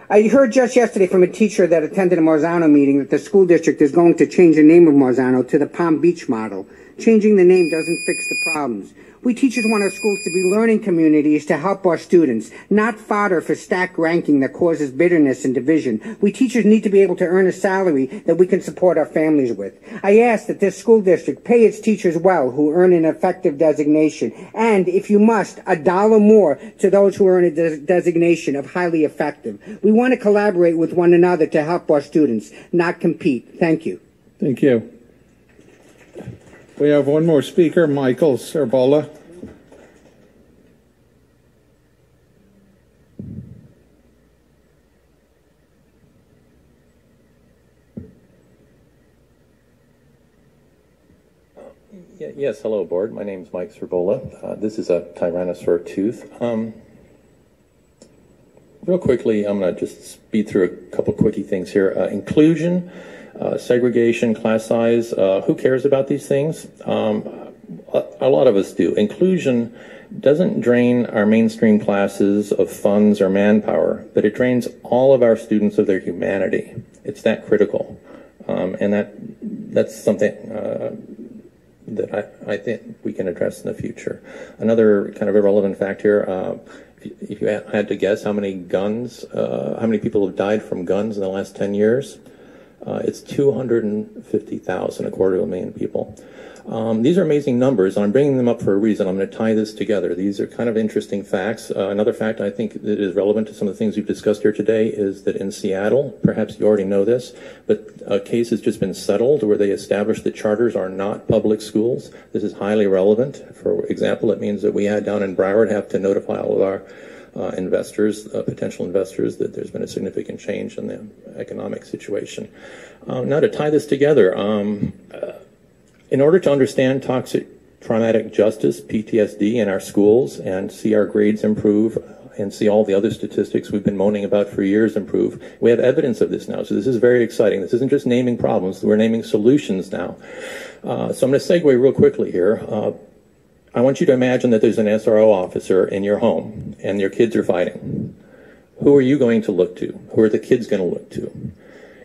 I heard just yesterday from a teacher that attended a Marzano meeting that the school district is going to change the name of Marzano to the Palm Beach model. Changing the name doesn't fix the problems. We teachers want our schools to be learning communities to help our students, not fodder for stack ranking that causes bitterness and division. We teachers need to be able to earn a salary that we can support our families with. I ask that this school district pay its teachers well who earn an effective designation, and, if you must, $1 more to those who earn a designation of highly effective. We want to collaborate with one another to help our students, not compete. Thank you. Thank you. We have one more speaker, Michael Sirbola. Yes, hello, board. My name is Mike Sirbola. This is a Tyrannosaur tooth. Real quickly, I'm going to just speed through a couple quickie things here. Inclusion, segregation, class size. Who cares about these things? A lot of us do. Inclusion doesn't drain our mainstream classes of funds or manpower, but it drains all of our students of their humanity. It's that critical. And that's something that I think we can address in the future. Another kind of irrelevant fact here, if you had to guess how many guns, how many people have died from guns in the last 10 years, it's 250,000, a quarter of a million people. These are amazing numbers, and I'm bringing them up for a reason. I'm going to tie this together. These are kind of interesting facts. Another fact I think that is relevant to some of the things we've discussed here today is that in Seattle, perhaps you already know this, but a case has just been settled where they established that charters are not public schools. This is highly relevant. For example, it means that we down in Broward have to notify all of our investors, potential investors, that there's been a significant change in the economic situation. Now to tie this together, in order to understand toxic traumatic justice, PTSD, in our schools and see our grades improve and see all the other statistics we've been moaning about for years improve, we have evidence of this now. So this is very exciting. This isn't just naming problems. We're naming solutions now. So I'm going to segue real quickly here. I want you to imagine that there's an SRO officer in your home and your kids are fighting. Who are you going to look to? Who are the kids going to look to?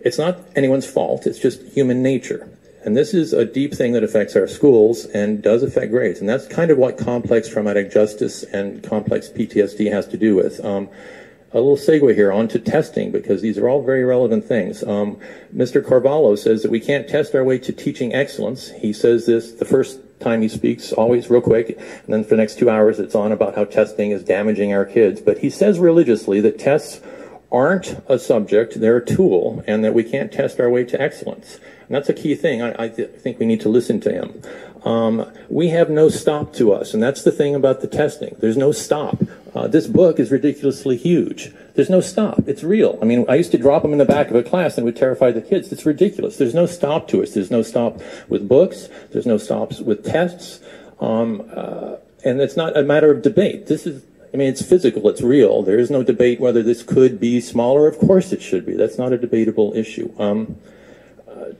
It's not anyone's fault. It's just human nature. And this is a deep thing that affects our schools and does affect grades. And that's kind of what complex traumatic justice and complex PTSD has to do with. A little segue here onto testing, because these are all very relevant things. Mr. Carvalho says that we can't test our way to teaching excellence. He says this the first time he speaks, always real quick, and then for the next 2 hours it's on about how testing is damaging our kids. But he says religiously that tests aren't a subject, they're a tool, and that we can't test our way to excellence. And that's a key thing. I think we need to listen to him. We have no stop to us, and that's the thing about the testing. There's no stop. This book is ridiculously huge. There's no stop. It's real. I mean, I used to drop them in the back of a class and it would terrify the kids. It's ridiculous. There's no stop to us. There's no stop with books. There's no stops with tests. And it's not a matter of debate. This is, I mean, it's physical. It's real. There is no debate whether this could be smaller. Of course it should be. That's not a debatable issue.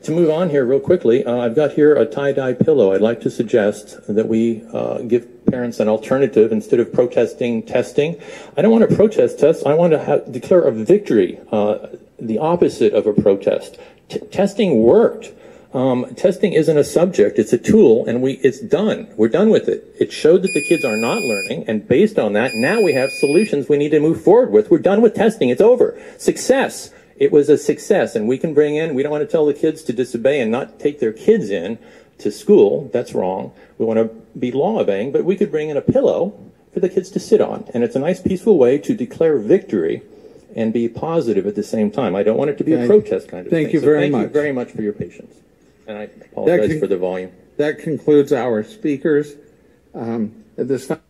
To move on here real quickly, I've got here a tie-dye pillow. I'd like to suggest that we give parents an alternative instead of protesting testing. I don't want to protest tests. I want to declare a victory, the opposite of a protest. Testing worked. Testing isn't a subject, it's a tool, and it's done. We're done with it. It showed that the kids are not learning, and based on that, now we have solutions we need to move forward with. We're done with testing. It's over. Success. It was a success, and we can bring in, we don't want to tell the kids to disobey and not take their kids in to school. That's wrong. We want to be law-obeying, but we could bring in a pillow for the kids to sit on, and it's a nice, peaceful way to declare victory and be positive at the same time. I don't want it to be a protest kind of thing. Thank you very much. Thank you very much for your patience. And I apologize for the volume. That concludes our speakers. At this time.